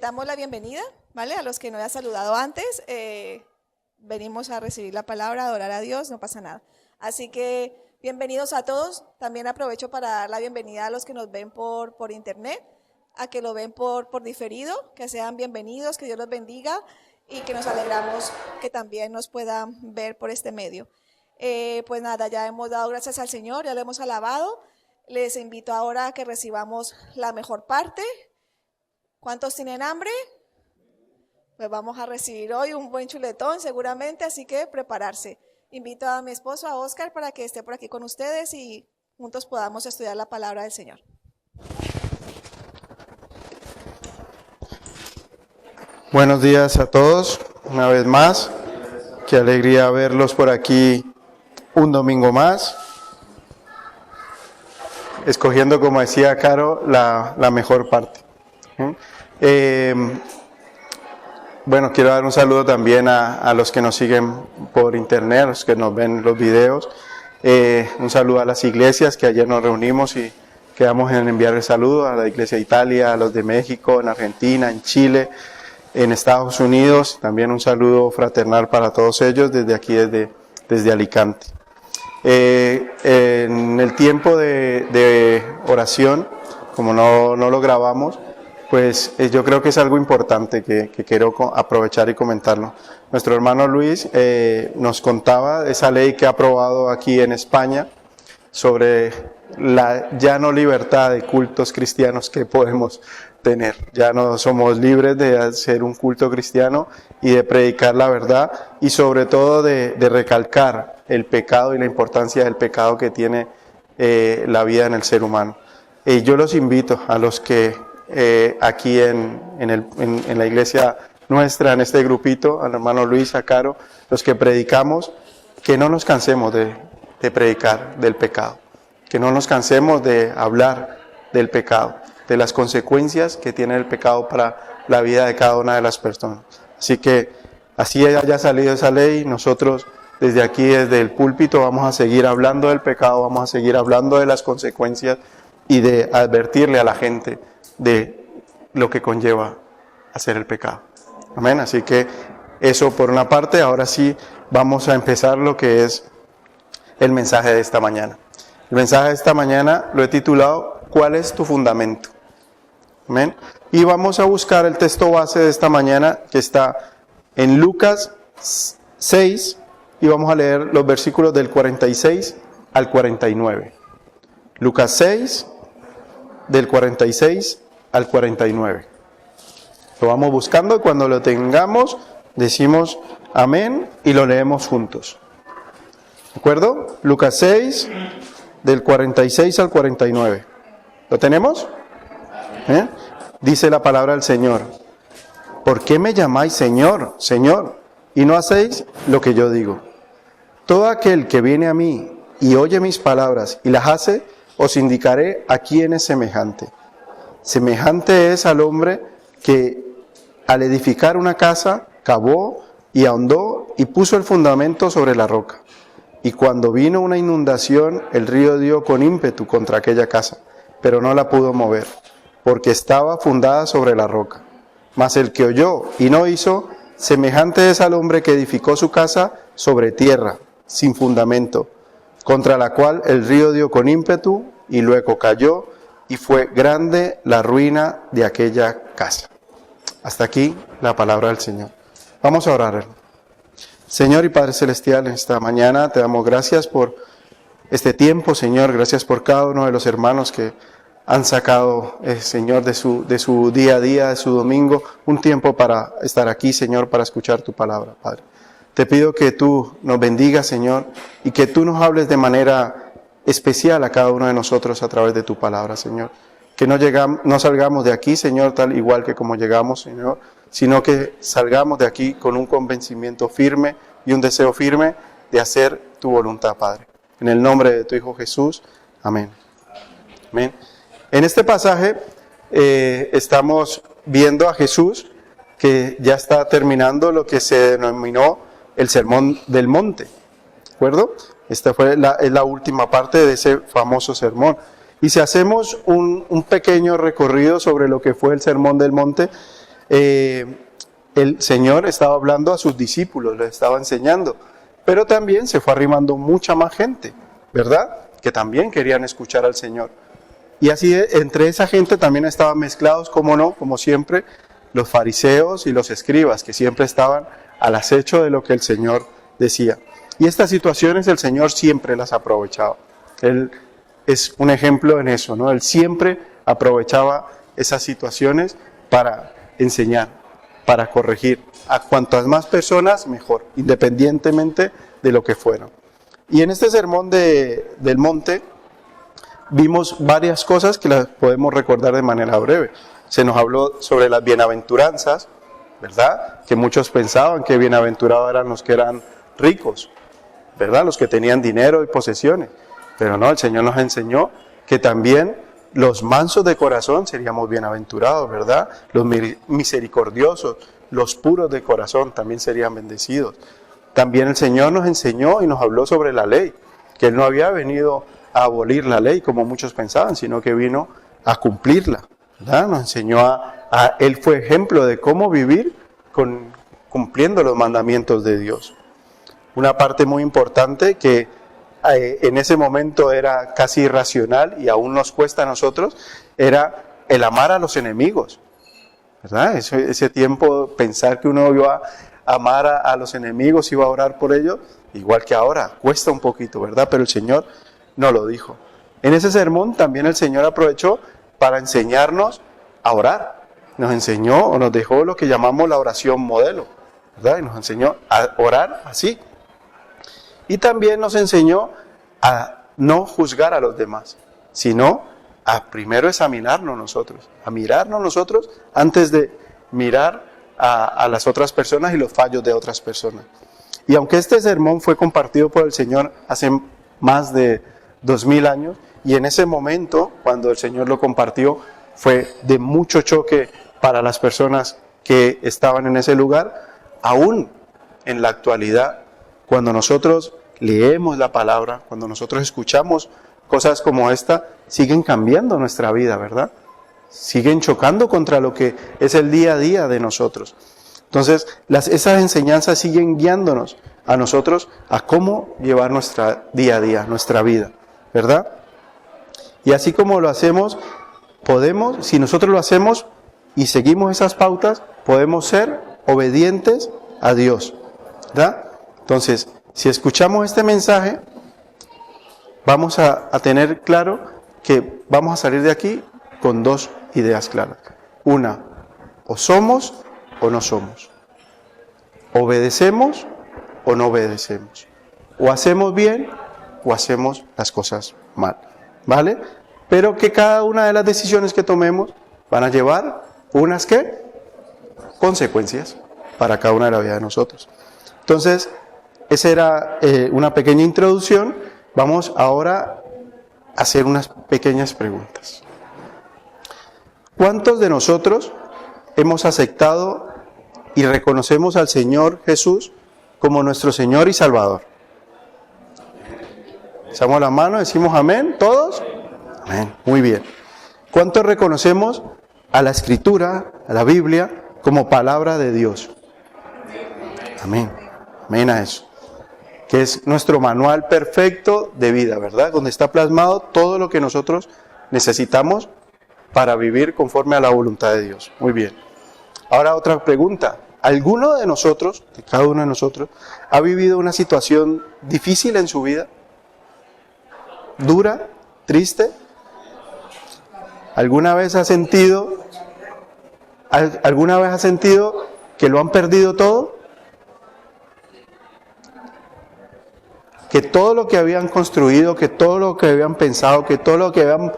Damos la bienvenida, ¿vale? A los que no había saludado antes. Venimos a recibir la palabra, a adorar a Dios, no pasa nada. Así que bienvenidos a todos. También aprovecho para dar la bienvenida a los que nos ven por internet, a que lo ven por diferido, que sean bienvenidos, que Dios los bendiga y que nos alegramos que también nos puedan ver por este medio. Pues nada, ya hemos dado gracias al Señor, ya lo hemos alabado. Les invito ahora a que recibamos la mejor parte. ¿Cuántos tienen hambre? Pues vamos a recibir hoy un buen chuletón seguramente, así que prepararse. Invito a mi esposo, a Oscar, para que esté por aquí con ustedes y juntos podamos estudiar la palabra del Señor. Buenos días a todos, una vez más. Qué alegría verlos por aquí un domingo más. Escogiendo, como decía Caro, la mejor parte. Bueno, quiero dar un saludo también a los que nos siguen por internet, los que nos ven los videos. Un saludo a las iglesias que ayer nos reunimos y quedamos en enviarle saludos a la iglesia de Italia, a los de México, en Argentina, en Chile, en Estados Unidos. También un saludo fraternal para todos ellos desde aquí, desde Alicante. En el tiempo de oración, como no lo grabamos, pues yo creo que es algo importante que quiero aprovechar y comentarlo. Nuestro hermano Luis nos contaba de esa ley que ha aprobado aquí en España sobre la ya no libertad de cultos cristianos que podemos tener. Ya no somos libres de hacer un culto cristiano y de predicar la verdad y sobre todo de recalcar el pecado y la importancia del pecado que tiene la vida en el ser humano. Yo los invito a los que aquí en la iglesia nuestra, en este grupito, al hermano Luis, a Caro, los que predicamos, que no nos cansemos de predicar del pecado, que no nos cansemos de hablar del pecado, de las consecuencias que tiene el pecado para la vida de cada una de las personas. Así que, así haya salido esa ley, nosotros desde aquí, desde el púlpito, vamos a seguir hablando del pecado, vamos a seguir hablando de las consecuencias y de advertirle a la gente de lo que conlleva hacer el pecado. Amén. Así que eso por una parte. Ahora sí vamos a empezar lo que es el mensaje de esta mañana. El mensaje de esta mañana lo he titulado ¿Cuál es tu fundamento? Amén. Y vamos a buscar el texto base de esta mañana que está en Lucas 6 y vamos a leer los versículos del 46 al 49. Lucas 6 del 46 al 49. Lo vamos buscando y cuando lo tengamos decimos amén y lo leemos juntos. ¿De acuerdo? Lucas 6 del 46 al 49. ¿Lo tenemos? Dice la palabra del Señor. ¿Por qué me llamáis Señor, Señor, y no hacéis lo que yo digo? Todo aquel que viene a mí y oye mis palabras y las hace, os indicaré a quién es semejante. Semejante es al hombre que al edificar una casa cavó y ahondó y puso el fundamento sobre la roca. Y cuando vino una inundación, el río dio con ímpetu contra aquella casa, pero no la pudo mover, porque estaba fundada sobre la roca. Mas el que oyó y no hizo, semejante es al hombre que edificó su casa sobre tierra, sin fundamento, contra la cual el río dio con ímpetu y luego cayó, y fue grande la ruina de aquella casa. Hasta aquí la palabra del Señor. Vamos a orar. Señor y Padre Celestial, en esta mañana te damos gracias por este tiempo, Señor. Gracias por cada uno de los hermanos que han sacado, Señor, de su día a día, de su domingo, un tiempo para estar aquí, Señor, para escuchar tu palabra, Padre. Te pido que tú nos bendigas, Señor, y que tú nos hables de manera especial a cada uno de nosotros a través de tu palabra, Señor. Que no salgamos de aquí, Señor, tal igual que como llegamos, Señor, sino que salgamos de aquí con un convencimiento firme y un deseo firme de hacer tu voluntad, Padre. En el nombre de tu Hijo Jesús, amén. Amén. En este pasaje estamos viendo a Jesús que ya está terminando lo que se denominó el Sermón del Monte, ¿de acuerdo? Esta es la última parte de ese famoso sermón. Y si hacemos un pequeño recorrido sobre lo que fue el Sermón del Monte, el Señor estaba hablando a sus discípulos, les estaba enseñando, pero también se fue arrimando mucha más gente, ¿verdad? Que también querían escuchar al Señor. Y así entre esa gente también estaban mezclados, como no, como siempre, los fariseos y los escribas, que siempre estaban al acecho de lo que el Señor decía. Y estas situaciones el Señor siempre las aprovechaba. Él es un ejemplo en eso, ¿no? Él siempre aprovechaba esas situaciones para enseñar, para corregir. A cuantas más personas, mejor, independientemente de lo que fueran. Y en este sermón del monte vimos varias cosas que las podemos recordar de manera breve. Se nos habló sobre las bienaventuranzas, ¿verdad? Que muchos pensaban que bienaventurados eran los que eran ricos, ¿verdad? Los que tenían dinero y posesiones. Pero no, el Señor nos enseñó que también los mansos de corazón seríamos bienaventurados, ¿verdad? Los misericordiosos, los puros de corazón también serían bendecidos. También el Señor nos enseñó y nos habló sobre la ley, que Él no había venido a abolir la ley como muchos pensaban, sino que vino a cumplirla, ¿verdad? Nos enseñó Él fue ejemplo de cómo vivir cumpliendo los mandamientos de Dios. Una parte muy importante que en ese momento era casi irracional y aún nos cuesta a nosotros, era el amar a los enemigos, ¿verdad? Ese tiempo, pensar que uno iba a amar a los enemigos, iba a orar por ellos, igual que ahora, cuesta un poquito, ¿verdad? Pero el Señor no lo dijo. En ese sermón también el Señor aprovechó para enseñarnos a orar. Nos enseñó o nos dejó lo que llamamos la oración modelo, ¿verdad? Y nos enseñó a orar así. Y también nos enseñó a no juzgar a los demás, sino a primero examinarnos nosotros, a mirarnos nosotros antes de mirar a las otras personas y los fallos de otras personas. Y aunque este sermón fue compartido por el Señor hace más de 2000 años, y en ese momento, cuando el Señor lo compartió, fue de mucho choque para las personas que estaban en ese lugar, aún en la actualidad, cuando nosotros leemos la palabra, cuando nosotros escuchamos cosas como esta, siguen cambiando nuestra vida, ¿verdad? Siguen chocando contra lo que es el día a día de nosotros. Entonces, esas enseñanzas siguen guiándonos a nosotros a cómo llevar nuestra día a día, nuestra vida, ¿verdad? Y así como lo hacemos, si nosotros lo hacemos y seguimos esas pautas, podemos ser obedientes a Dios, ¿verdad? Entonces, si escuchamos este mensaje, vamos a tener claro que vamos a salir de aquí con dos ideas claras. Una, o somos o no somos. Obedecemos o no obedecemos. O hacemos bien o hacemos las cosas mal. ¿Vale? Pero que cada una de las decisiones que tomemos van a llevar unas ¿qué? Consecuencias para cada una de la vida de nosotros. Entonces, esa era una pequeña introducción. Vamos ahora a hacer unas pequeñas preguntas. ¿Cuántos de nosotros hemos aceptado y reconocemos al Señor Jesús como nuestro Señor y Salvador? Alzamos la mano, decimos amén, ¿todos? Amén, muy bien. ¿Cuántos reconocemos a la Escritura, a la Biblia, como palabra de Dios? Amén, amén a eso. Que es nuestro manual perfecto de vida, ¿verdad? Donde está plasmado todo lo que nosotros necesitamos para vivir conforme a la voluntad de Dios. Muy bien. Ahora otra pregunta. ¿Alguno de nosotros, de cada uno de nosotros, ha vivido una situación difícil en su vida? ¿Dura? ¿Triste? ¿Alguna vez ha sentido que lo han perdido todo? Que todo lo que habían construido, que todo lo que habían pensado, que todo lo que habían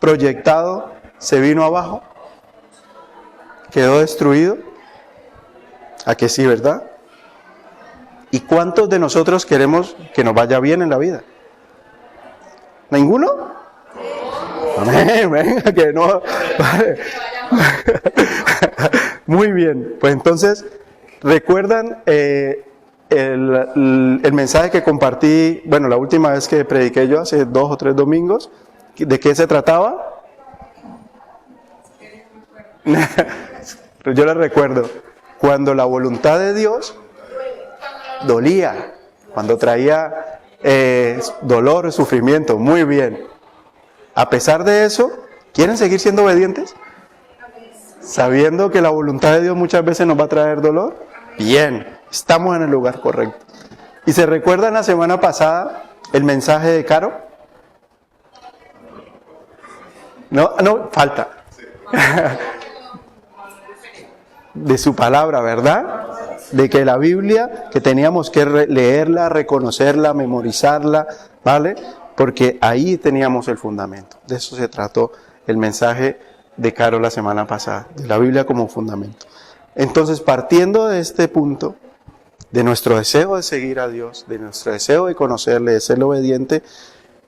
proyectado se vino abajo, quedó destruido. ¿A que sí, verdad? ¿Y cuántos de nosotros queremos que nos vaya bien en la vida? ¿Ninguno? Amén, venga, que no. Vale. Muy bien, pues entonces, ¿recuerdan el mensaje que compartí, bueno, la última vez que prediqué yo, hace 2 o 3 domingos? ¿De qué se trataba? Pero yo les recuerdo, cuando la voluntad de Dios dolía, cuando traía dolor, sufrimiento, muy bien. A pesar de eso, ¿quieren seguir siendo obedientes? Sabiendo que la voluntad de Dios muchas veces nos va a traer dolor. Bien, estamos en el lugar correcto. ¿Y se recuerdan la semana pasada el mensaje de Caro? No, falta. De su palabra, ¿verdad? De que la Biblia, que teníamos que leerla, reconocerla, memorizarla, ¿vale? Porque ahí teníamos el fundamento. De eso se trató el mensaje de Caro la semana pasada, de la Biblia como fundamento. Entonces, partiendo de este punto, de nuestro deseo de seguir a Dios, de nuestro deseo de conocerle, de ser obediente,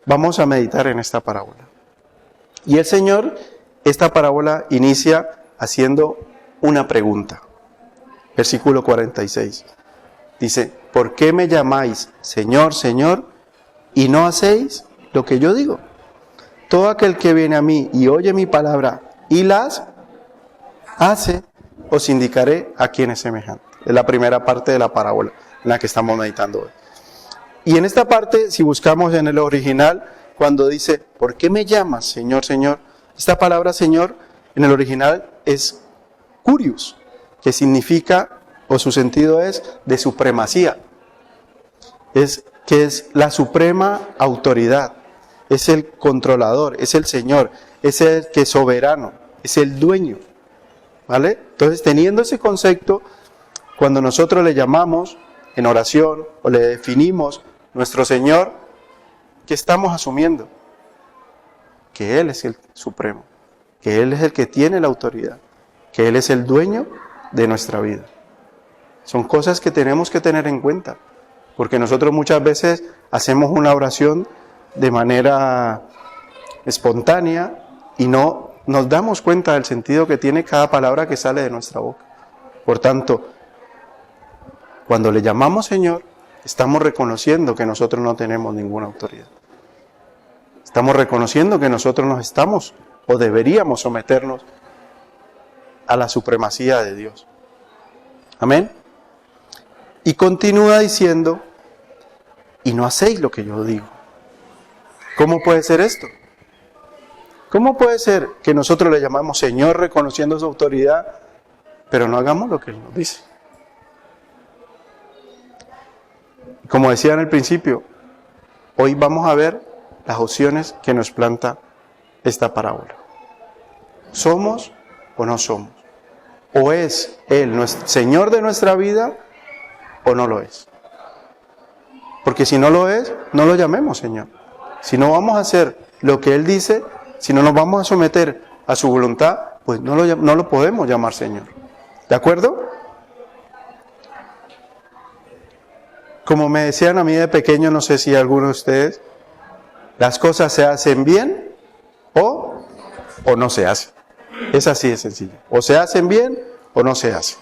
vamos a meditar en esta parábola. Y el Señor, esta parábola inicia haciendo una pregunta. Versículo 46. Dice, ¿por qué me llamáis Señor, Señor, y no hacéis lo que yo digo? Todo aquel que viene a mí y oye mi palabra y las hace, os indicaré a quién es semejante. Es la primera parte de la parábola en la que estamos meditando hoy. Y en esta parte, si buscamos en el original, cuando dice, ¿por qué me llamas Señor, Señor? Esta palabra Señor en el original es Curios, que significa, o su sentido es, de supremacía. Es que es la suprema autoridad, es el controlador, es el Señor, es el que es soberano, es el dueño. ¿Vale? Entonces, teniendo ese concepto, cuando nosotros le llamamos en oración o le definimos nuestro Señor, ¿qué estamos asumiendo? Que Él es el supremo, que Él es el que tiene la autoridad, que Él es el dueño de nuestra vida. Son cosas que tenemos que tener en cuenta, porque nosotros muchas veces hacemos una oración de manera espontánea y no nos damos cuenta del sentido que tiene cada palabra que sale de nuestra boca. Por tanto, cuando le llamamos Señor, estamos reconociendo que nosotros no tenemos ninguna autoridad. Estamos reconociendo que nosotros nos estamos o deberíamos someternos a la supremacía de Dios. Amén. Y continúa diciendo, y no hacéis lo que yo digo. ¿Cómo puede ser esto? ¿Cómo puede ser que nosotros le llamamos Señor reconociendo su autoridad, pero no hagamos lo que Él nos dice? Como decía en el principio, hoy vamos a ver las opciones que nos planta esta parábola. ¿Somos o no somos? ¿O es Él nuestro Señor de nuestra vida o no lo es? Porque si no lo es, no lo llamemos Señor. Si no vamos a hacer lo que Él dice, si no nos vamos a someter a su voluntad, pues no lo podemos llamar Señor. ¿De acuerdo? Como me decían a mí de pequeño, no sé si alguno de ustedes, las cosas se hacen bien o no se hacen. Es así de sencillo. O se hacen bien o no se hacen.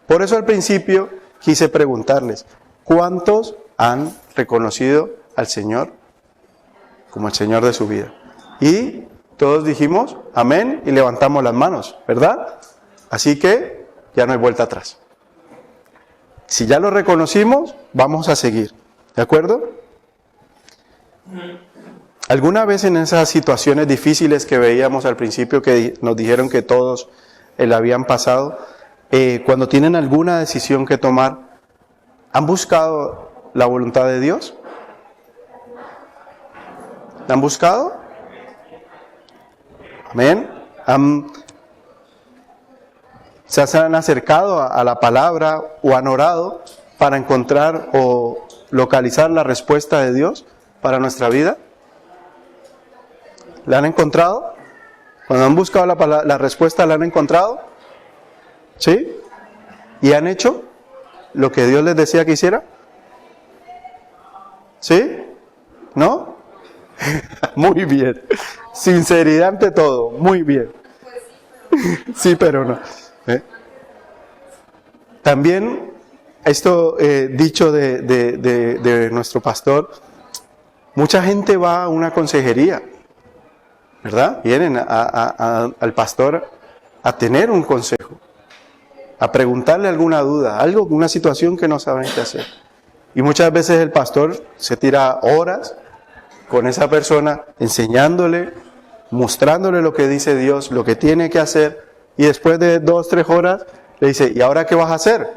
Por eso al principio quise preguntarles, ¿cuántos han reconocido al Señor como el Señor de su vida? Y todos dijimos amén y levantamos las manos, ¿verdad? Así que ya no hay vuelta atrás. Si ya lo reconocimos, vamos a seguir, ¿de acuerdo? ¿Alguna vez en esas situaciones difíciles que veíamos al principio, que nos dijeron que todos la habían pasado, cuando tienen alguna decisión que tomar, han buscado la voluntad de Dios? ¿La han buscado? Amén. ¿Se han acercado a la palabra o han orado para encontrar o localizar la respuesta de Dios para nuestra vida? ¿La han encontrado? Cuando han buscado la respuesta, ¿la han encontrado? ¿Sí? ¿Y han hecho lo que Dios les decía que hiciera? ¿Sí? ¿No? Muy bien. Sinceridad ante todo. Muy bien. Sí, pero no. También esto dicho de nuestro pastor, mucha gente va a una consejería, ¿verdad? Vienen al pastor a tener un consejo. a preguntarle alguna duda, algo, una situación que no saben qué hacer. Y muchas veces el pastor se tira horas con esa persona enseñándole, mostrándole lo que dice Dios, lo que tiene que hacer, y después de 2, 3 horas le dice, ¿y ahora qué vas a hacer?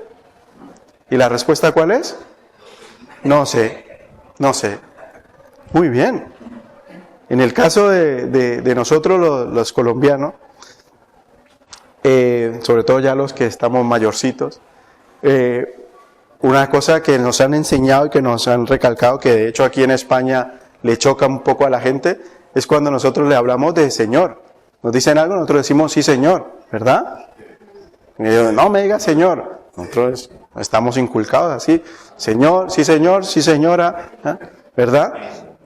¿Y la respuesta cuál es? No sé. Muy bien. En el caso de nosotros los colombianos, sobre todo ya los que estamos mayorcitos, una cosa que nos han enseñado y que nos han recalcado, que de hecho aquí en España le choca un poco a la gente, es cuando nosotros le hablamos de Señor. Nos dicen algo, nosotros decimos sí Señor, ¿verdad? Y ellos, no me diga Señor. Nosotros estamos inculcados así, Señor, sí señora, ¿eh? ¿Verdad?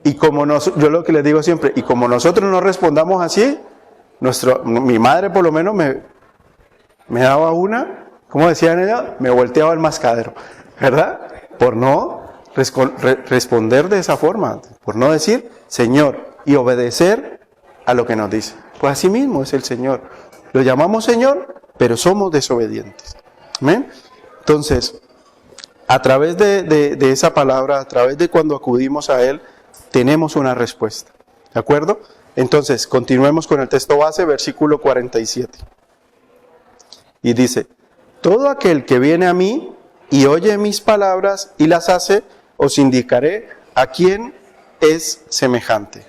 Y como yo lo que les digo siempre, y como nosotros no respondamos así, mi madre por lo menos me daba una, ¿cómo decían ella? Me volteaba el mascadero, ¿verdad? Por no responder de esa forma, por no decir Señor y obedecer a lo que nos dice. Pues así mismo es el Señor. Lo llamamos Señor, pero somos desobedientes. ¿Amén? Entonces, a través de esa palabra, a través de cuando acudimos a Él, tenemos una respuesta. ¿De acuerdo? Entonces, continuemos con el texto base, versículo 47. Y dice, todo aquel que viene a mí y oye mis palabras y las hace, os indicaré a quién es semejante.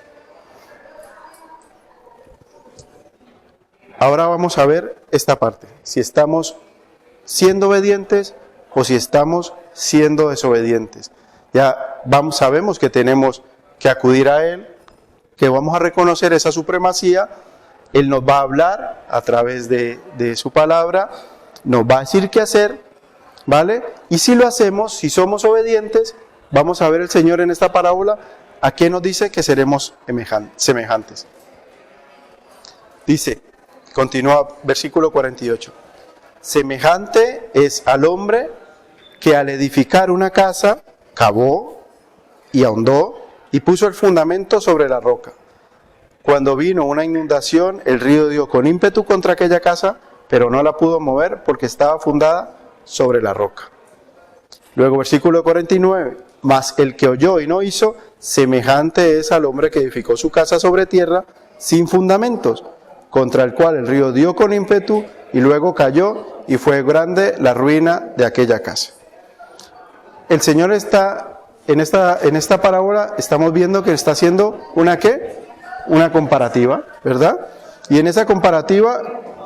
Ahora vamos a ver esta parte, si estamos siendo obedientes o si estamos siendo desobedientes. Ya sabemos que tenemos que acudir a Él, que vamos a reconocer esa supremacía. Él nos va a hablar a través de su palabra, nos va a decir qué hacer, ¿vale? Y si lo hacemos, si somos obedientes, vamos a ver el Señor en esta parábola a qué nos dice que seremos semejantes. Dice, continúa versículo 48. Semejante es al hombre que al edificar una casa, cavó y ahondó y puso el fundamento sobre la roca. Cuando vino una inundación, el río dio con ímpetu contra aquella casa, pero no la pudo mover porque estaba fundada sobre la roca. Luego versículo 49. Mas el que oyó y no hizo, semejante es al hombre que edificó su casa sobre tierra sin fundamentos, contra el cual el río dio con ímpetu y luego cayó y fue grande la ruina de aquella casa. El Señor está, en esta parábola, estamos viendo que está haciendo una ¿qué? Una comparativa, ¿verdad? Y en esa comparativa,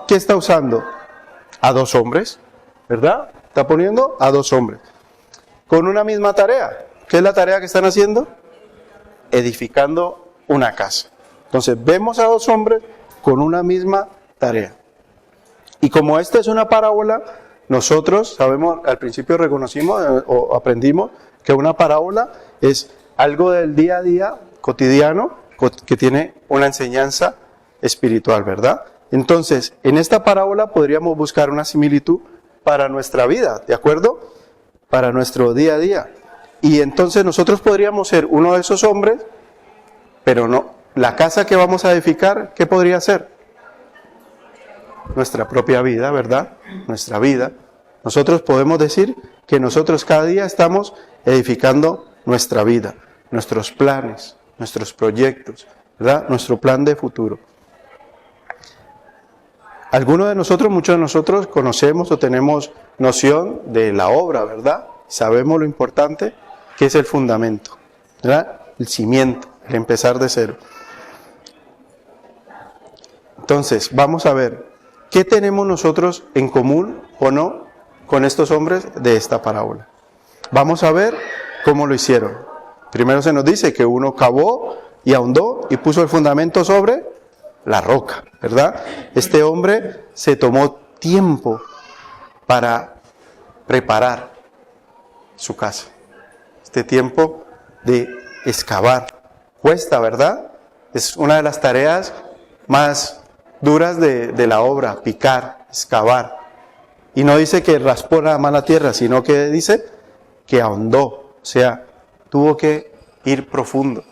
¿qué está usando? A 2 hombres, ¿verdad? Está poniendo a 2 hombres con una misma tarea. ¿Qué es la tarea que están haciendo? Edificando una casa. Entonces vemos a 2 hombres con una misma tarea. Y como esta es una parábola, nosotros sabemos, al principio reconocimos o aprendimos que una parábola es algo del día a día, cotidiano, que tiene una enseñanza espiritual, ¿verdad? Entonces, en esta parábola podríamos buscar una similitud para nuestra vida, ¿de acuerdo? Para nuestro día a día. Y entonces nosotros podríamos ser uno de esos hombres, pero no. La casa que vamos a edificar, ¿qué podría ser? Nuestra propia vida, ¿verdad? Nuestra vida. Nosotros podemos decir que nosotros cada día estamos edificando nuestra vida, nuestros planes, nuestros proyectos, ¿verdad? Nuestro plan de futuro. Algunos de nosotros, muchos de nosotros conocemos o tenemos noción de la obra, ¿verdad? Sabemos lo importante que es el fundamento, ¿verdad? El cimiento, el empezar de cero. Entonces, vamos a ver, ¿qué tenemos nosotros en común o no con estos hombres de esta parábola? Vamos a ver cómo lo hicieron. Primero se nos dice que uno cavó y ahondó y puso el fundamento sobre la roca, ¿verdad? Este hombre se tomó tiempo para preparar su casa. Este tiempo de excavar. Cuesta, ¿verdad? Es una de las tareas más duras de la obra, picar, excavar. Y no dice que raspó nada más la tierra, sino que dice que ahondó, o sea, tuvo que ir profundo,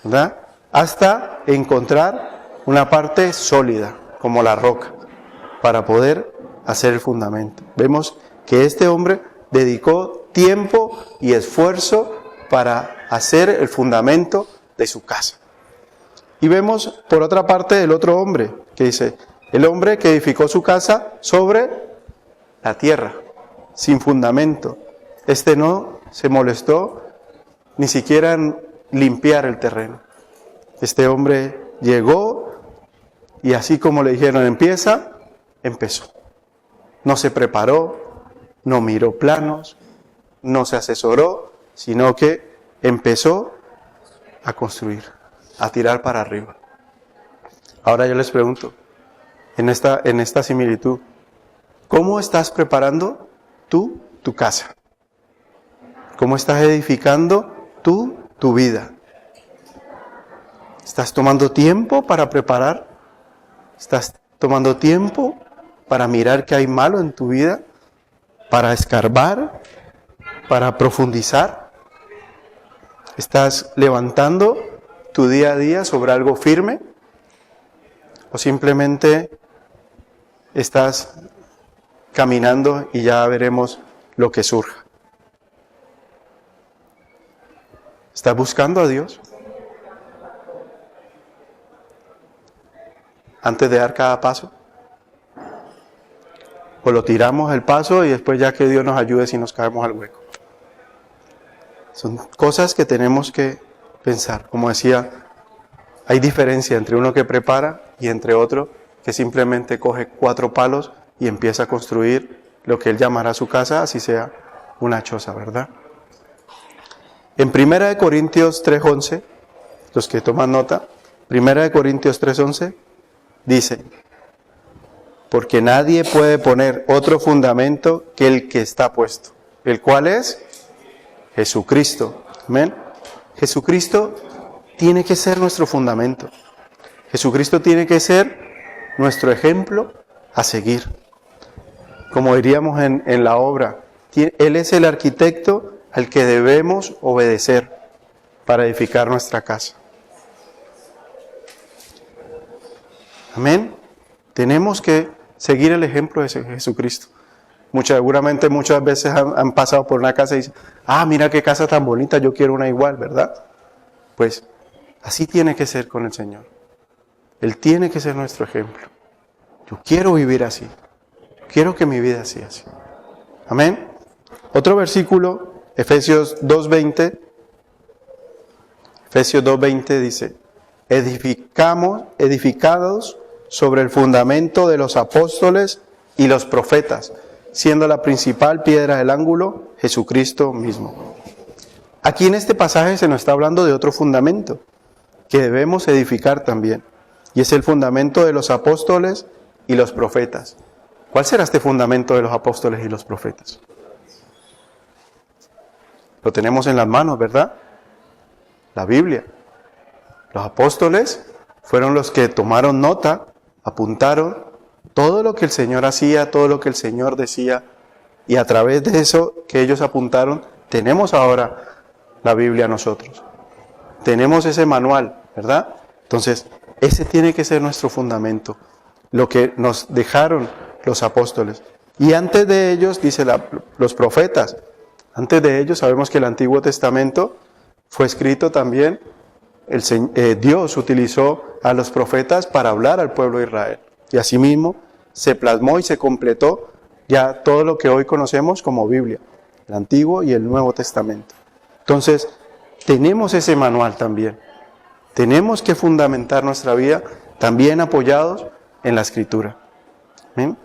¿verdad? Hasta encontrar una parte sólida, como la roca, para poder hacer el fundamento. Vemos que este hombre dedicó tiempo y esfuerzo para hacer el fundamento de su casa. Y vemos por otra parte el otro hombre, que dice, el hombre que edificó su casa sobre la tierra, sin fundamento. Este no se molestó ni siquiera en limpiar el terreno. Este hombre llegó y así como le dijeron empezó. No se preparó, no miró planos, no se asesoró, sino que empezó a construir, a tirar para arriba. Ahora yo les pregunto, en esta similitud, ¿cómo estás preparando tú tu casa? ¿Cómo estás edificando tú tu vida? ¿Estás tomando tiempo para preparar? ¿Estás tomando tiempo para mirar qué hay malo en tu vida? ¿Para escarbar? ¿Para profundizar? ¿Estás levantando tu día a día sobre algo firme? ¿O simplemente estás caminando y ya veremos lo que surja? ¿Estás buscando a Dios antes de dar cada paso? ¿O lo tiramos el paso y después ya que Dios nos ayude si nos caemos al hueco? Son cosas que tenemos que pensar. Como decía, hay diferencia entre uno que prepara y entre otro que simplemente coge 4 palos y empieza a construir lo que él llamará su casa, así sea una choza, ¿verdad? En 1 Corintios 3:11, los que toman nota, 1 Corintios 3:11 dice, porque nadie puede poner otro fundamento que el que está puesto, el cual es Jesucristo. Amén. Jesucristo tiene que ser nuestro fundamento. Jesucristo tiene que ser nuestro ejemplo a seguir. Como diríamos en la obra, Él es el arquitecto al que debemos obedecer para edificar nuestra casa. Amén. Tenemos que seguir el ejemplo de Jesucristo. Seguramente muchas veces han pasado por una casa y dicen, mira qué casa tan bonita, yo quiero una igual, ¿verdad? Pues así tiene que ser con el Señor. Él tiene que ser nuestro ejemplo. Yo quiero vivir así. Quiero que mi vida sea así. Amén. Otro versículo, Efesios 2:20. Efesios 2:20 dice, edificados sobre el fundamento de los apóstoles y los profetas, siendo la principal piedra del ángulo Jesucristo mismo. Aquí en este pasaje se nos está hablando de otro fundamento que debemos edificar también, y es el fundamento de los apóstoles y los profetas. ¿Cuál será este fundamento de los apóstoles y los profetas? Lo tenemos en las manos, ¿verdad? La Biblia. Los apóstoles fueron los que tomaron nota, apuntaron todo lo que el Señor hacía, todo lo que el Señor decía, y a través de eso que ellos apuntaron, tenemos ahora la Biblia nosotros. Tenemos ese manual, ¿verdad? Entonces, ese tiene que ser nuestro fundamento, lo que nos dejaron los apóstoles. Y antes de ellos, dice los profetas, antes de ellos sabemos que el Antiguo Testamento fue escrito también, Dios utilizó a los profetas para hablar al pueblo de Israel. Y asimismo se plasmó y se completó ya todo lo que hoy conocemos como Biblia, el Antiguo y el Nuevo Testamento. Entonces, tenemos ese manual también. Tenemos que fundamentar nuestra vida también apoyados en la Escritura. ¿Sí?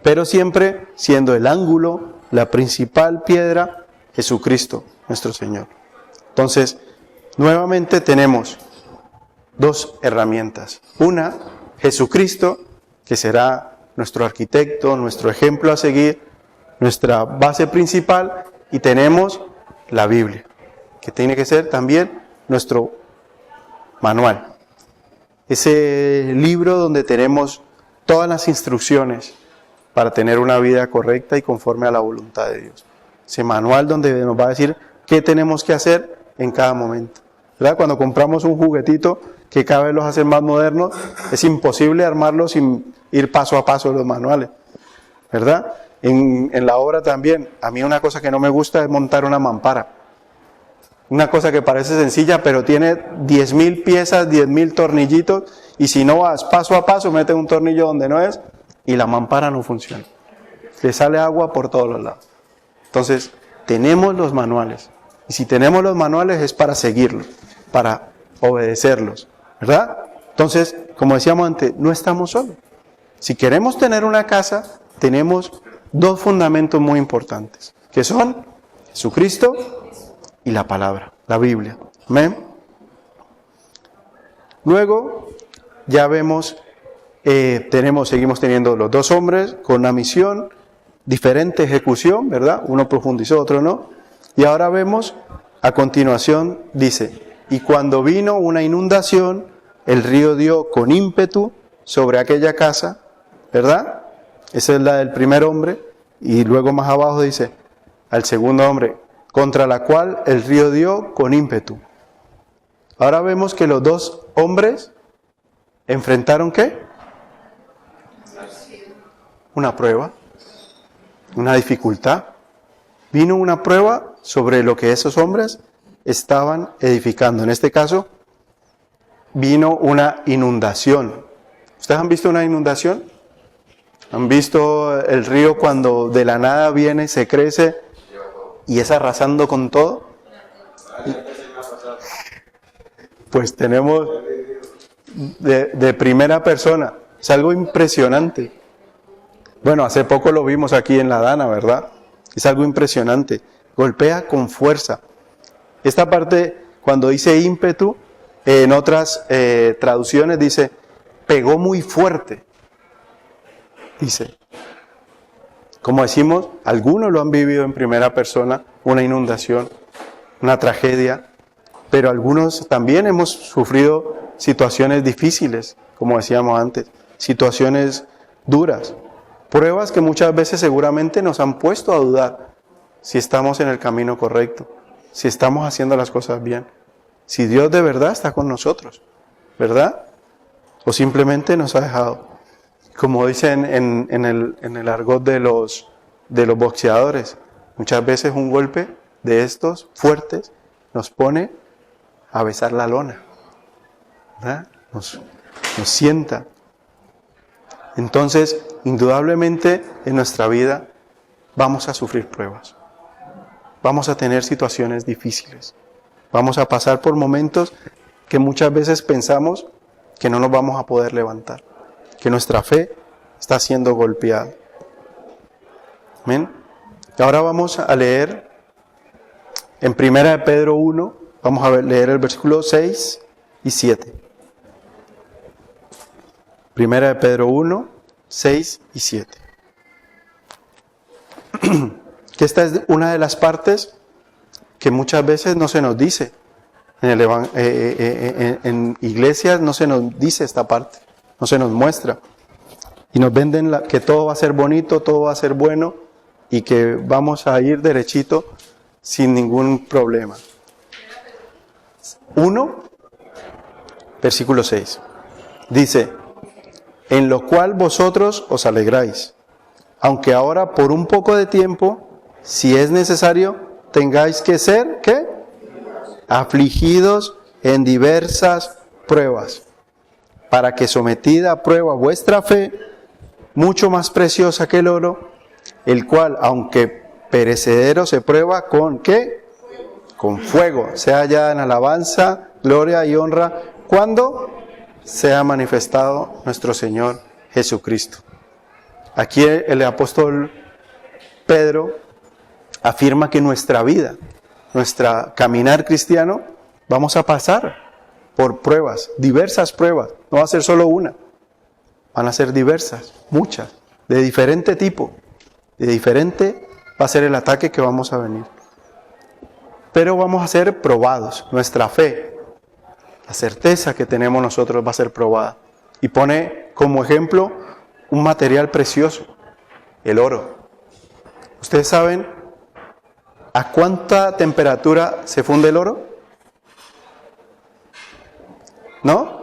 Pero siempre siendo el ángulo, la principal piedra, Jesucristo, nuestro Señor. Entonces, nuevamente tenemos 2 herramientas. Una, Jesucristo, que será nuestro arquitecto, nuestro ejemplo a seguir, nuestra base principal, y tenemos la Biblia, que tiene que ser también nuestro manual. Ese libro donde tenemos todas las instrucciones para tener una vida correcta y conforme a la voluntad de Dios. Ese manual donde nos va a decir qué tenemos que hacer en cada momento. ¿Verdad? Cuando compramos un juguetito que cada vez los hacen más modernos, es imposible armarlo sin ir paso a paso los manuales. ¿verdad? En la obra también, a mí una cosa que no me gusta es montar una mampara. Una cosa que parece sencilla, pero tiene 10.000 piezas, 10.000 tornillitos, y si no vas paso a paso, metes un tornillo donde no es, y la mampara no funciona. Le sale agua por todos los lados. Entonces, tenemos los manuales. Y si tenemos los manuales es para seguirlos, para obedecerlos, ¿verdad? Entonces, como decíamos antes, no estamos solos. Si queremos tener una casa, tenemos dos fundamentos muy importantes, que son Jesucristo y la palabra, la Biblia. ¿Amén? Luego, ya vemos, seguimos teniendo los dos hombres con una misión, diferente ejecución, ¿verdad? Uno profundizó, otro no. Y ahora vemos, a continuación, dice, y cuando vino una inundación, el río dio con ímpetu sobre aquella casa, ¿verdad? Esa es la del primer hombre. Y luego más abajo dice, al segundo hombre, contra la cual el río dio con ímpetu. Ahora vemos que los dos hombres enfrentaron ¿qué? Una prueba, una dificultad. Vino una prueba sobre lo que esos hombres estaban edificando. En este caso, vino una inundación. ¿Ustedes han visto una inundación? ¿Han visto el río cuando de la nada viene, se crece y es arrasando con todo? Pues tenemos de primera persona. Es algo impresionante. Bueno, hace poco lo vimos aquí en La Dana, ¿verdad? Es algo impresionante. Golpea con fuerza. Esta parte, cuando dice ímpetu, en otras traducciones dice, pegó muy fuerte. Dice, como decimos, algunos lo han vivido en primera persona, una inundación, una tragedia, pero algunos también hemos sufrido situaciones difíciles, como decíamos antes, situaciones duras, pruebas que muchas veces seguramente nos han puesto a dudar si estamos en el camino correcto, si estamos haciendo las cosas bien, si Dios de verdad está con nosotros, ¿verdad? O simplemente nos ha dejado. Como dicen en el argot de los boxeadores, muchas veces un golpe de estos fuertes nos pone a besar la lona, ¿verdad? Nos sienta. Entonces, indudablemente en nuestra vida vamos a sufrir pruebas, vamos a tener situaciones difíciles, vamos a pasar por momentos que muchas veces pensamos que no nos vamos a poder levantar, que nuestra fe está siendo golpeada. ¿Amén? Y ahora vamos a leer en 1 Pedro 1, vamos a leer el versículo 6 y 7. 1 Pedro 1, 6 y 7. Que esta es una de las partes que muchas veces no se nos dice. En iglesias no se nos dice esta parte, no se nos muestra. Y nos venden que todo va a ser bonito, todo va a ser bueno y que vamos a ir derechito sin ningún problema. 1, versículo 6. Dice, en lo cual vosotros os alegráis, aunque ahora por un poco de tiempo, si es necesario, tengáis que ser, ¿qué? Afligidos en diversas pruebas, para que sometida a prueba vuestra fe, mucho más preciosa que el oro, el cual, aunque perecedero, se prueba con ¿qué? Con fuego, sea hallada en alabanza, gloria y honra, cuando sea manifestado nuestro Señor Jesucristo. Aquí el apóstol Pedro afirma que nuestra vida, nuestra caminar cristiano, vamos a pasar por pruebas, diversas pruebas, no va a ser solo una, van a ser diversas, muchas, de diferente tipo, de diferente va a ser el ataque que vamos a venir. Pero vamos a ser probados, nuestra fe, la certeza que tenemos nosotros va a ser probada. Y pone como ejemplo un material precioso, el oro. ¿Ustedes saben a cuánta temperatura se funde el oro? ¿No?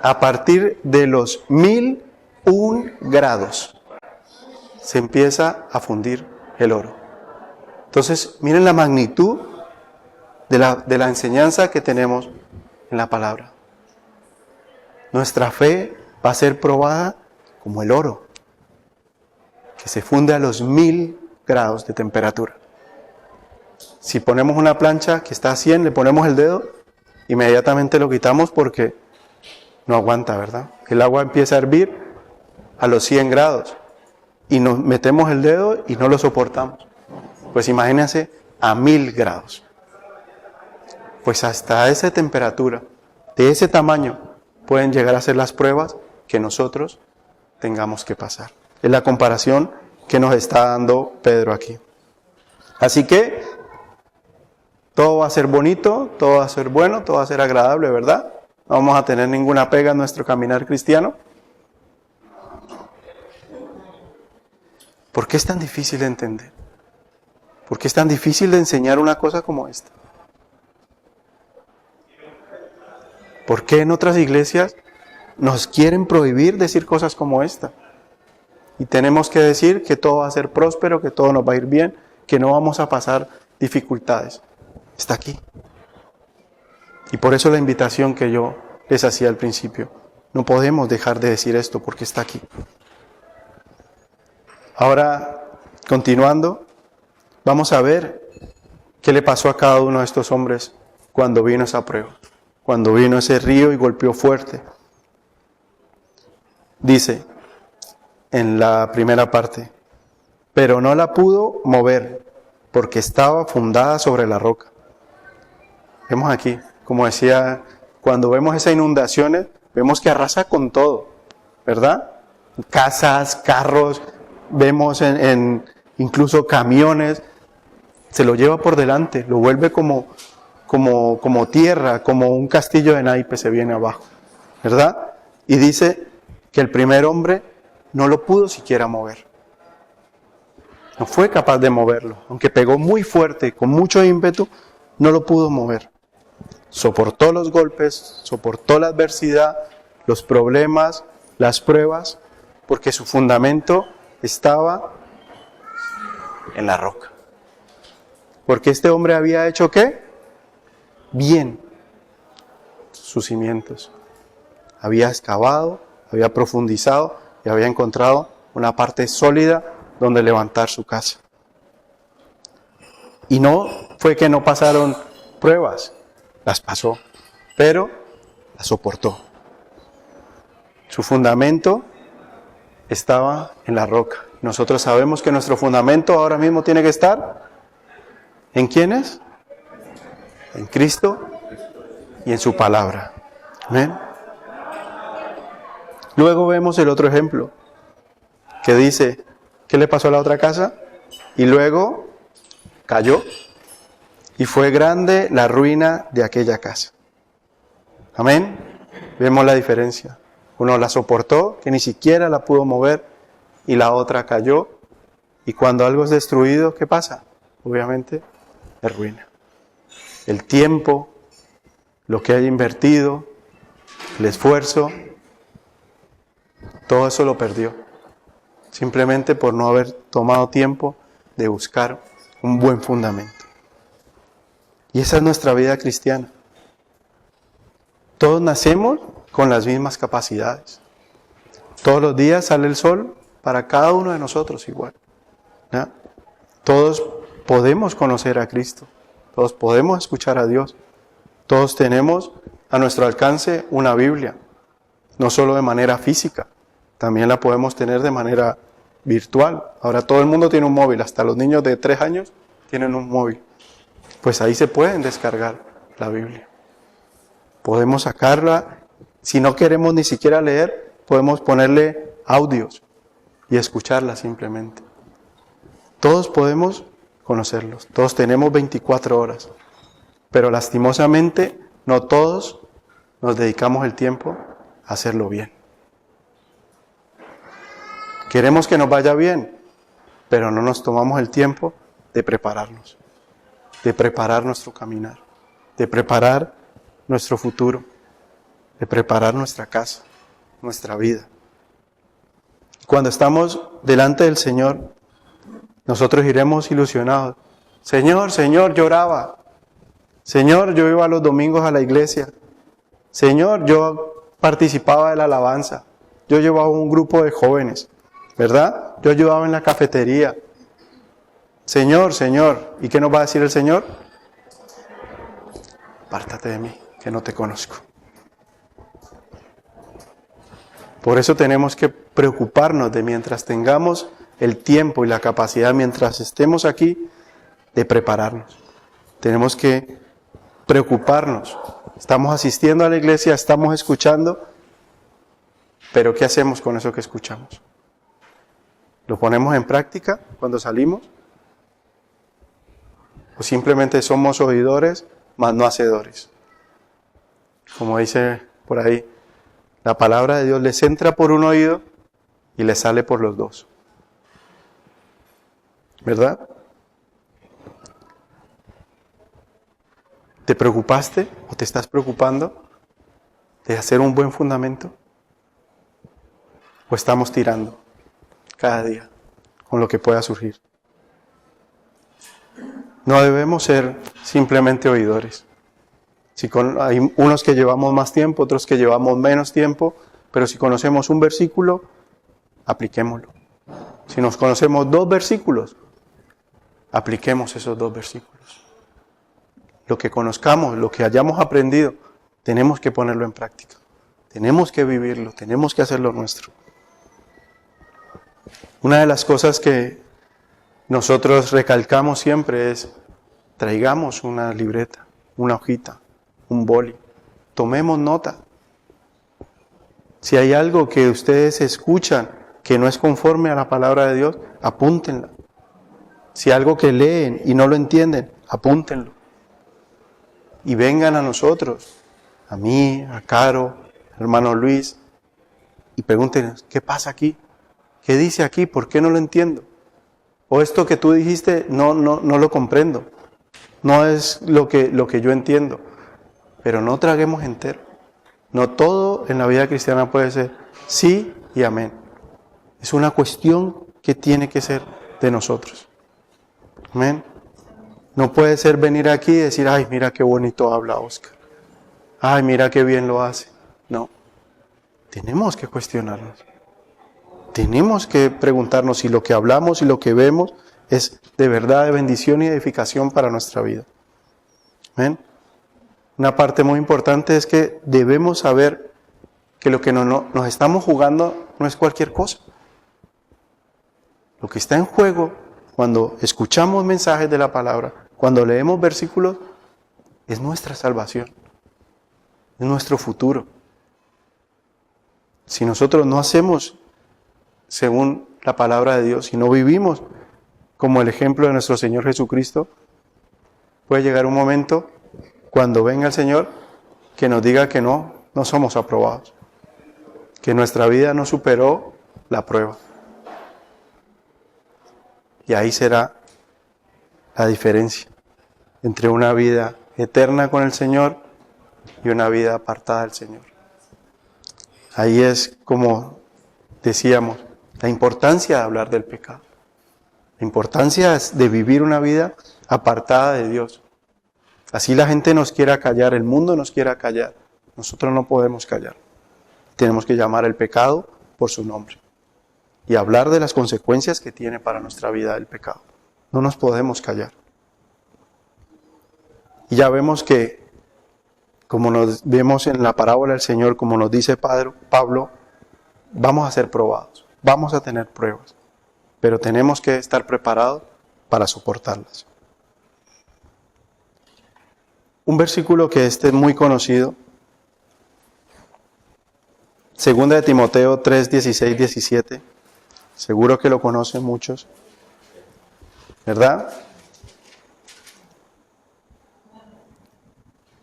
A partir de los 1001 grados. se empieza a fundir el oro. Entonces, miren la magnitud de la enseñanza que tenemos en la palabra. Nuestra fe va a ser probada como el oro, que se funde a los 1000 grados de temperatura. Si ponemos una plancha que está a 100, le ponemos el dedo, inmediatamente lo quitamos porque no aguanta, ¿verdad? El agua empieza a hervir a los 100 grados y nos metemos el dedo y no lo soportamos. Pues imagínense a 1000 grados. Pues hasta esa temperatura, de ese tamaño, pueden llegar a ser las pruebas que nosotros tengamos que pasar. Es la comparación que nos está dando Pedro aquí. Así que todo va a ser bonito, todo va a ser bueno, todo va a ser agradable, ¿verdad? No vamos a tener ninguna pega en nuestro caminar cristiano. ¿Por qué es tan difícil de entender? ¿Por qué es tan difícil de enseñar una cosa como esta? ¿Por qué en otras iglesias nos quieren prohibir decir cosas como esta? Y tenemos que decir que todo va a ser próspero, que todo nos va a ir bien, que no vamos a pasar dificultades. Está aquí. Y por eso la invitación que yo les hacía al principio. No podemos dejar de decir esto porque está aquí. Ahora, continuando, vamos a ver qué le pasó a cada uno de estos hombres cuando vino esa prueba, cuando vino ese río y golpeó fuerte. Dice en la primera parte, pero no la pudo mover porque estaba fundada sobre la roca. Vemos aquí, como decía, cuando vemos esas inundaciones, vemos que arrasa con todo, ¿verdad? Casas, carros, vemos incluso camiones, se lo lleva por delante, lo vuelve como tierra, como un castillo de naipes se viene abajo, ¿verdad? Y dice que el primer hombre no lo pudo siquiera mover. No fue capaz de moverlo, aunque pegó muy fuerte, con mucho ímpetu, no lo pudo mover. Soportó los golpes, soportó la adversidad, los problemas, las pruebas, porque su fundamento estaba en la roca. Porque este hombre había hecho ¿qué? Bien sus cimientos. Había excavado, había profundizado y había encontrado una parte sólida donde levantar su casa. Y no fue que no pasaron pruebas, las pasó, pero las soportó. Su fundamento estaba en la roca. Nosotros sabemos que nuestro fundamento ahora mismo tiene que estar ¿en quiénes? En Cristo y en su palabra. ¿Amén? Luego vemos el otro ejemplo que dice, ¿qué le pasó a la otra casa? Y luego cayó y fue grande la ruina de aquella casa. Amén. Vemos la diferencia. Uno la soportó, que ni siquiera la pudo mover, y la otra cayó. Y cuando algo es destruido, ¿qué pasa? Obviamente, es ruina. El tiempo, lo que haya invertido, el esfuerzo, todo eso lo perdió. Simplemente por no haber tomado tiempo de buscar un buen fundamento. Y esa es nuestra vida cristiana. Todos nacemos con las mismas capacidades. Todos los días sale el sol para cada uno de nosotros igual. ¿Ya? Todos podemos conocer a Cristo. Todos podemos escuchar a Dios. Todos tenemos a nuestro alcance una Biblia. No solo de manera física, también la podemos tener de manera virtual. Ahora todo el mundo tiene un móvil, hasta los niños de 3 años tienen un móvil. Pues ahí se pueden descargar la Biblia. Podemos sacarla. Si no queremos ni siquiera leer, podemos ponerle audios y escucharla simplemente. Todos podemos conocerlos. Todos tenemos 24 horas. Pero lastimosamente, no todos nos dedicamos el tiempo a hacerlo bien. Queremos que nos vaya bien, pero no nos tomamos el tiempo de prepararnos, de preparar nuestro caminar, de preparar nuestro futuro, de preparar nuestra casa, nuestra vida. Cuando estamos delante del Señor, nosotros iremos ilusionados. Señor, Señor, yo oraba. Señor, yo iba los domingos a la iglesia. Señor, yo participaba de la alabanza. Yo llevaba un grupo de jóvenes, ¿verdad? Yo ayudaba en la cafetería. Señor, Señor. ¿Y qué nos va a decir el Señor? Apártate de mí, que no te conozco. Por eso tenemos que preocuparnos de mientras tengamos el tiempo y la capacidad, mientras estemos aquí, de prepararnos. Tenemos que preocuparnos. Estamos asistiendo a la iglesia, estamos escuchando, pero ¿qué hacemos con eso que escuchamos? ¿Lo ponemos en práctica cuando salimos? ¿O simplemente somos oidores, mas no hacedores? Como dice por ahí, la palabra de Dios les entra por un oído y les sale por los dos. ¿Verdad? ¿Te preocupaste o te estás preocupando de hacer un buen fundamento? ¿O estamos tirando cada día con lo que pueda surgir? No debemos ser simplemente oidores. Hay unos que llevamos más tiempo, otros que llevamos menos tiempo, pero si conocemos un versículo, apliquémoslo. Si nos conocemos 2 versículos, apliquemos esos 2 versículos. Lo que conozcamos, lo que hayamos aprendido, tenemos que ponerlo en práctica. Tenemos que vivirlo, tenemos que hacerlo nuestro. Una de las cosas que nosotros recalcamos siempre es, traigamos una libreta, una hojita, un boli, tomemos nota. Si hay algo que ustedes escuchan que no es conforme a la palabra de Dios, apúntenla. Si hay algo que leen y no lo entienden, apúntenlo. Y vengan a nosotros, a mí, a Caro, al hermano Luis, y pregúntenos, ¿qué pasa aquí? ¿Qué dice aquí? ¿Por qué no lo entiendo? O esto que tú dijiste, no lo comprendo. No es lo que yo entiendo. Pero no traguemos entero. No todo en la vida cristiana puede ser sí y amén. Es una cuestión que tiene que ser de nosotros. Amén. No puede ser venir aquí y decir, ay, mira qué bonito habla Oscar. Ay, mira qué bien lo hace. No. Tenemos que cuestionarnos. Tenemos que preguntarnos si lo que hablamos y lo que vemos es de verdad de bendición y edificación para nuestra vida. Amén. Una parte muy importante es que debemos saber que lo que nos estamos jugando no es cualquier cosa. Lo que está en juego cuando escuchamos mensajes de la palabra, cuando leemos versículos, es nuestra salvación, es nuestro futuro. Si nosotros no hacemos según la palabra de Dios, si no vivimos como el ejemplo de nuestro Señor Jesucristo, puede llegar un momento cuando venga el Señor que nos diga que no somos aprobados, que nuestra vida no superó la prueba. Y ahí será la diferencia entre una vida eterna con el Señor y una vida apartada del Señor. Ahí es como decíamos, la importancia de hablar del pecado. La importancia es de vivir una vida apartada de Dios. Así la gente nos quiera callar, el mundo nos quiera callar. Nosotros no podemos callar. Tenemos que llamar el pecado por su nombre y hablar de las consecuencias que tiene para nuestra vida el pecado. No nos podemos callar. Y ya vemos que, como nos vemos en la parábola del Señor, como nos dice Pablo, vamos a ser probados, vamos a tener pruebas, pero tenemos que estar preparados para soportarlas. Un versículo que es muy conocido, 2 de Timoteo 3, 16, 17, seguro que lo conocen muchos, ¿verdad?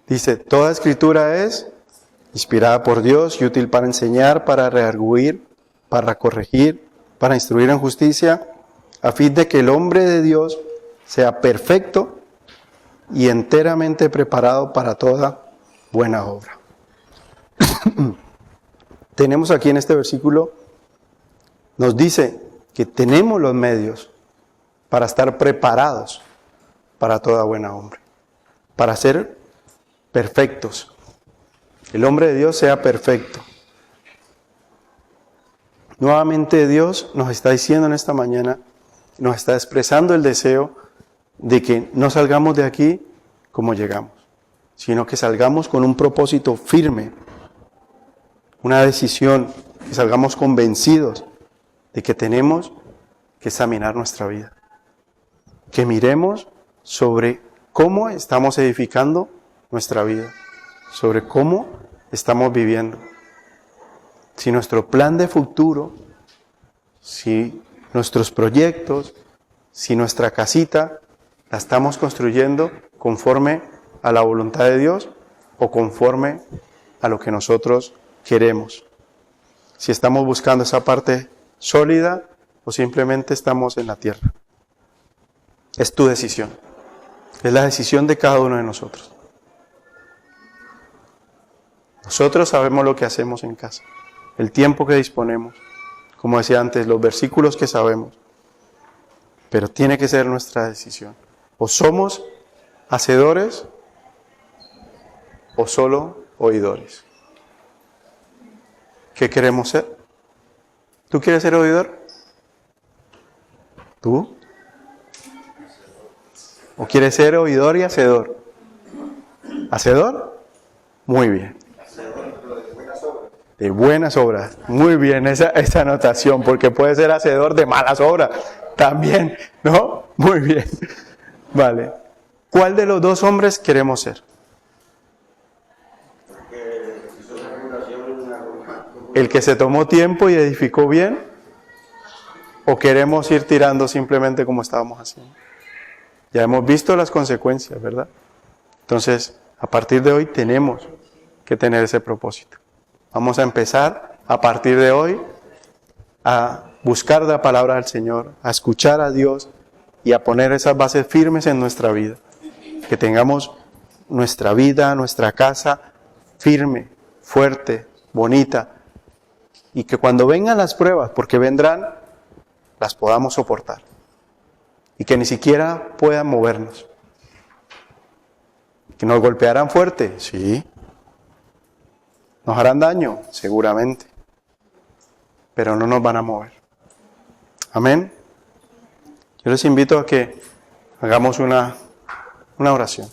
Dice, toda escritura es inspirada por Dios y útil para enseñar, para redarguir, para corregir, para instruir en justicia, a fin de que el hombre de Dios sea perfecto y enteramente preparado para toda buena obra. Tenemos aquí en este versículo nos dice que tenemos los medios para estar preparados para toda buena obra, para ser perfectos. El hombre de Dios sea perfecto. Nuevamente Dios nos está diciendo en esta mañana, nos está expresando el deseo de que no salgamos de aquí como llegamos, sino que salgamos con un propósito firme, una decisión, que salgamos convencidos de que tenemos que examinar nuestra vida, que miremos sobre cómo estamos edificando nuestra vida, sobre cómo estamos viviendo. Si nuestro plan de futuro, si nuestros proyectos, si nuestra casita la estamos construyendo conforme a la voluntad de Dios o conforme a lo que nosotros queremos. Si estamos buscando esa parte sólida o simplemente estamos en la tierra. Es tu decisión. Es la decisión de cada uno de nosotros. Nosotros sabemos lo que hacemos en casa, el tiempo que disponemos, como decía antes, los versículos que sabemos. Pero tiene que ser nuestra decisión. O somos hacedores o solo oidores. ¿Qué queremos ser? ¿Tú quieres ser oidor? ¿Tú? ¿O quieres ser oidor y hacedor? ¿Hacedor? Muy bien. De buenas obras. Muy bien esa anotación, porque puede ser hacedor de malas obras también, ¿no? Muy bien. Vale. ¿Cuál de los dos hombres queremos ser? ¿El que se tomó tiempo y edificó bien? ¿O queremos ir tirando simplemente como estábamos haciendo? Ya hemos visto las consecuencias, ¿verdad? Entonces, a partir de hoy tenemos que tener ese propósito. Vamos a empezar a partir de hoy a buscar la palabra del Señor, a escuchar a Dios y a poner esas bases firmes en nuestra vida. Que tengamos nuestra vida, nuestra casa firme, fuerte, bonita. Y que cuando vengan las pruebas, porque vendrán, las podamos soportar. Y que ni siquiera puedan movernos. ¿Que nos golpearán fuerte? Sí. ¿Nos harán daño? Seguramente. Pero no nos van a mover. Amén. Yo les invito a que hagamos una oración.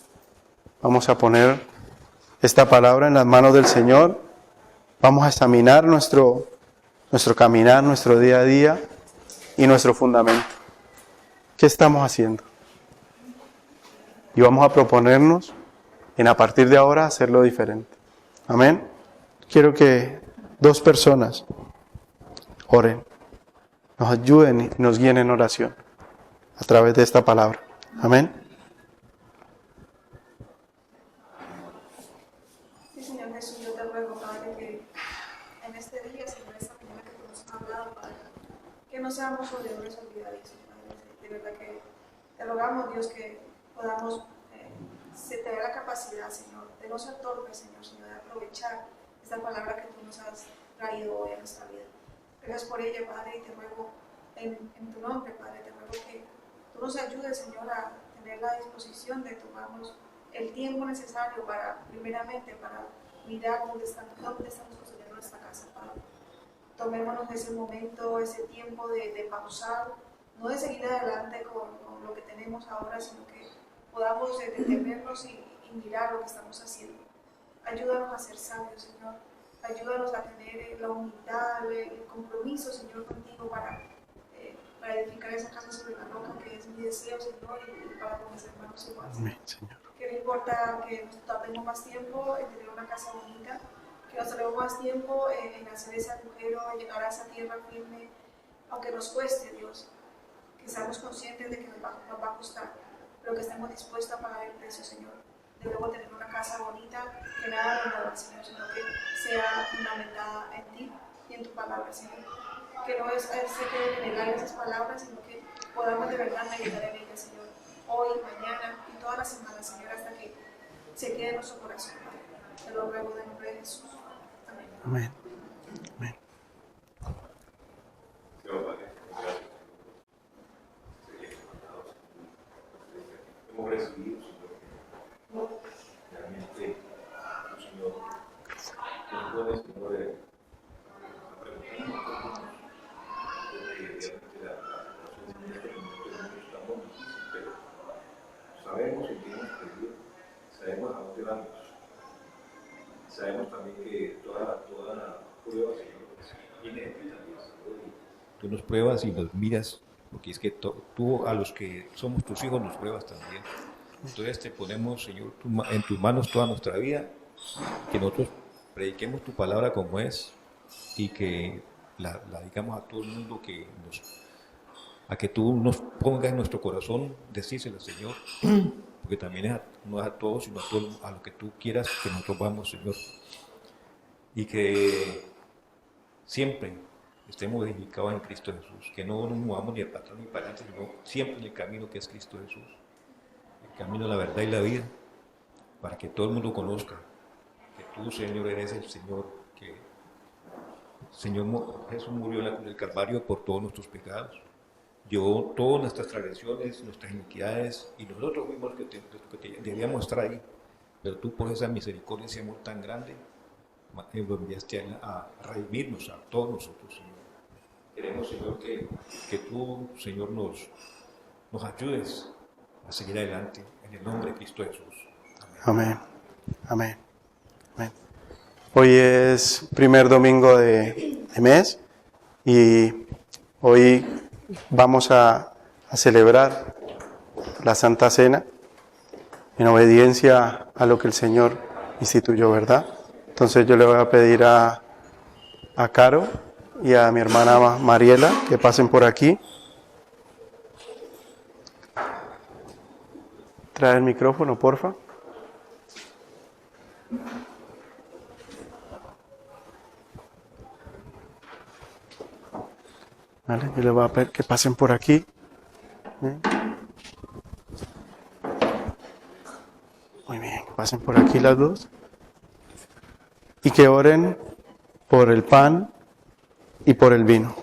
Vamos a poner esta palabra en las manos del Señor. Vamos a examinar nuestro caminar, nuestro día a día y nuestro fundamento. ¿Qué estamos haciendo? Y vamos a proponernos en a partir de ahora hacerlo diferente. Amén. Quiero que 2 personas oren, nos ayuden y nos guíen en oración a través de esta palabra. Amén. Sí, Señor Jesús, yo te ruego, Padre, que en este día, Señor, esta mañana que tú nos has hablado, Padre, que no seamos oidores olvidadizos, Padre. De verdad que te rogamos, Dios, que podamos tener la capacidad, Señor, de no ser torpes, Señor, sino de aprovechar esta palabra que tú nos has traído hoy a nuestra vida. Gracias por ella, Padre, y te ruego en tu nombre, Padre, te ruego que tú nos ayudes, Señor, a tener la disposición de tomarnos el tiempo necesario primeramente, para mirar dónde estamos construyendo nuestra casa, Padre. Tomémonos ese momento, ese tiempo de pausar, no de seguir adelante con lo que tenemos ahora, sino que podamos detenernos y mirar lo que estamos haciendo. Ayúdanos a ser sabios, Señor. Ayúdanos a tener la humildad, el compromiso, Señor, contigo para edificar esa casa sobre la roca, que es mi deseo, Señor, y para con mis hermanos igual. Amén, Señor. Que no importa que nos tardemos más tiempo en tener una casa bonita, que nos tardemos más tiempo en hacer ese agujero, en llegar a esa tierra firme, aunque nos cueste, Dios, que seamos conscientes de que nos va a costar, pero que estemos dispuestos a pagar el precio, Señor, de luego tener una casa bonita, que nada nos da, Señor, sino que sea fundamentada en ti y en tu palabra, Señor. Que no se queden en el aire esas palabras, sino que podamos de verdad meditar en ellas, Señor, hoy, mañana y toda la semana, Señor, hasta que se quede en nuestro corazón, Padre. Te lo ruego en el nombre de Jesús. Amén. Amén. Amén. recibido, Señor. Realmente, Señor, nos pone, Señor, a preguntarnos porque realmente la situación en este momento está muy difícil, pero sabemos en qué hemos creído, sabemos a dónde vamos. Sabemos también que toda prueba, Señor, viene de ti también, Señor. Tú nos pruebas y nos miras, porque es que tú a los que somos tus hijos nos pruebas también. Entonces te ponemos, Señor, en tus manos toda nuestra vida, que nosotros prediquemos tu palabra como es y que la digamos a todo el mundo, a que tú nos pongas en nuestro corazón, decírselo, Señor, porque también no es a todos, sino a lo que tú quieras que nosotros vamos, Señor. Y que siempre estemos edificados en Cristo Jesús, que no nos movamos ni para atrás ni para adelante, sino siempre en el camino que es Cristo Jesús, el camino de la verdad y la vida, para que todo el mundo conozca que tú, Señor, eres el Señor, que Señor Jesús murió en la cruz del Calvario por todos nuestros pecados, llevó todas nuestras transgresiones, nuestras iniquidades, y nosotros mismos que debíamos estar ahí, pero tú por esa misericordia, ese amor tan grande, lo enviaste a redimirnos a todos nosotros, Señor. Queremos, Señor, que tú, Señor, nos ayudes a seguir adelante en el nombre de Cristo Jesús. Amén. Amén. Amén. Hoy es primer domingo de mes y hoy vamos a celebrar la Santa Cena en obediencia a lo que el Señor instituyó, ¿verdad? Entonces yo le voy a pedir a Caro y a mi hermana Mariela que pasen por aquí. Trae el micrófono, porfa. Vale, yo le voy a pedir que pasen por aquí. Muy bien, que pasen por aquí las dos. Y que oren por el pan y por el vino.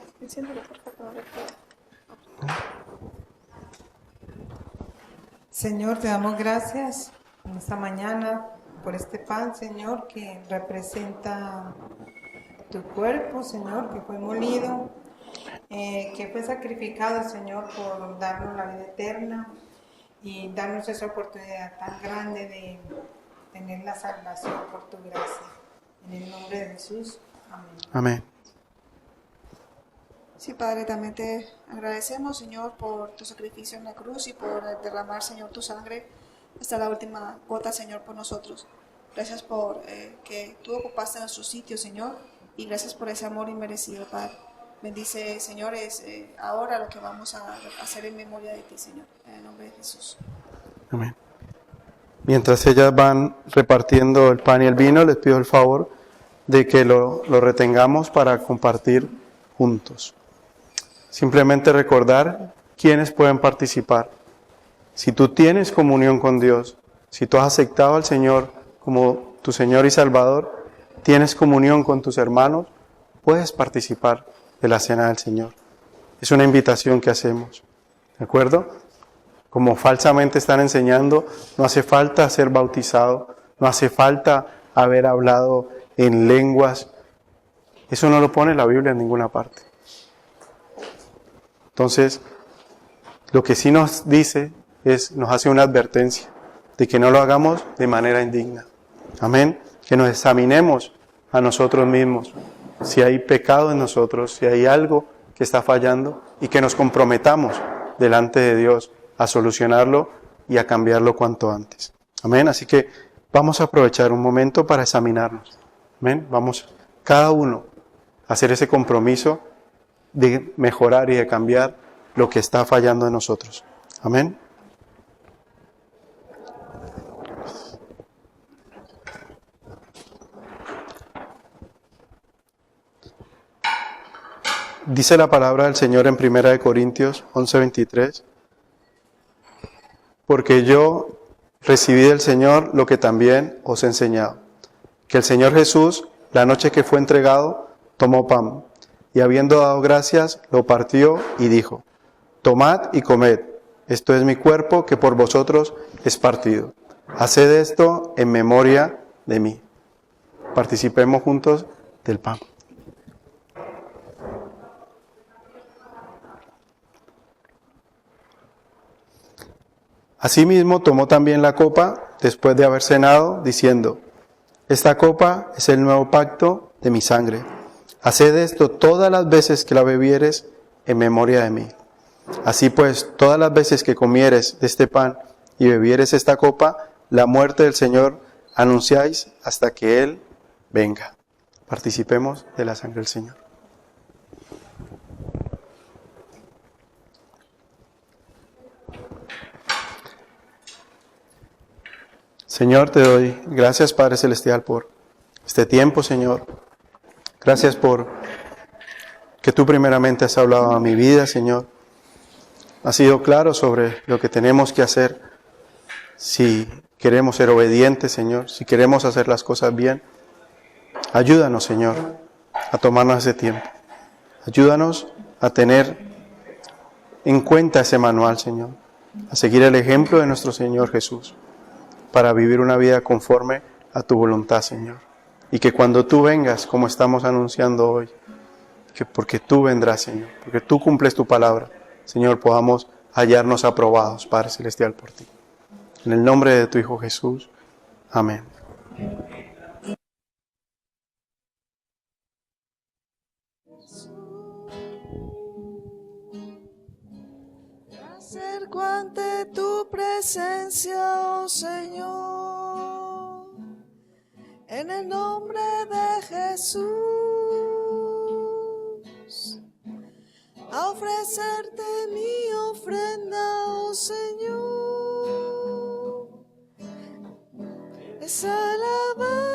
Señor, te damos gracias en esta mañana por este pan, Señor, que representa tu cuerpo, Señor, que fue molido, que fue sacrificado, Señor, por darnos la vida eterna y darnos esa oportunidad tan grande de tener la salvación por tu gracia. En el nombre de Jesús. Amén. Amén. Sí, Padre, también te agradecemos, Señor, por tu sacrificio en la cruz y por derramar, Señor, tu sangre hasta la última gota, Señor, por nosotros. Gracias por que tú ocupaste nuestro sitio, Señor, y gracias por ese amor inmerecido, Padre. Bendice, señores, ahora lo que vamos a hacer en memoria de ti, Señor, en el nombre de Jesús. Amén. Mientras ellas van repartiendo el pan y el vino, les pido el favor de que lo retengamos para compartir juntos. Simplemente recordar quiénes pueden participar. Si tú tienes comunión con Dios, si tú has aceptado al Señor como tu Señor y Salvador, tienes comunión con tus hermanos, puedes participar de la cena del Señor. Es una invitación que hacemos, ¿de acuerdo? Como falsamente están enseñando, no hace falta ser bautizado, no hace falta haber hablado en lenguas. Eso no lo pone la Biblia en ninguna parte. Entonces, lo que sí nos dice nos hace una advertencia de que no lo hagamos de manera indigna. Amén. Que nos examinemos a nosotros mismos, si hay pecado en nosotros, si hay algo que está fallando, y que nos comprometamos delante de Dios a solucionarlo y a cambiarlo cuanto antes. Amén. Así que vamos a aprovechar un momento para examinarnos. Amén. Vamos cada uno a hacer ese compromiso de mejorar y de cambiar lo que está fallando en nosotros. Amén. Dice la palabra del Señor en 1 Corintios 11:23, porque yo recibí del Señor lo que también os he enseñado, que el Señor Jesús, la noche que fue entregado, tomó pan, y habiendo dado gracias, lo partió y dijo, tomad y comed, esto es mi cuerpo que por vosotros es partido. Haced esto en memoria de mí. Participemos juntos del pan. Asimismo tomó también la copa después de haber cenado, diciendo: esta copa es el nuevo pacto de mi sangre. Haced esto todas las veces que la bebieres en memoria de mí. Así pues, todas las veces que comieres de este pan y bebieres esta copa, la muerte del Señor anunciáis hasta que Él venga. Participemos de la sangre del Señor. Señor, te doy gracias, Padre Celestial, por este tiempo, Señor. Gracias por que tú primeramente has hablado a mi vida, Señor. Has sido claro sobre lo que tenemos que hacer si queremos ser obedientes, Señor, si queremos hacer las cosas bien. Ayúdanos, Señor, a tomarnos ese tiempo. Ayúdanos a tener en cuenta ese manual, Señor, a seguir el ejemplo de nuestro Señor Jesús, para vivir una vida conforme a tu voluntad, Señor. Y que cuando tú vengas, como estamos anunciando hoy, que porque tú vendrás, Señor, porque tú cumples tu palabra, Señor, podamos hallarnos aprobados, Padre Celestial, por ti. En el nombre de tu Hijo Jesús. Amén. Me acerco ante tu presencia, oh Señor, en el nombre de Jesús, a ofrecerte mi ofrenda, oh Señor, es alabar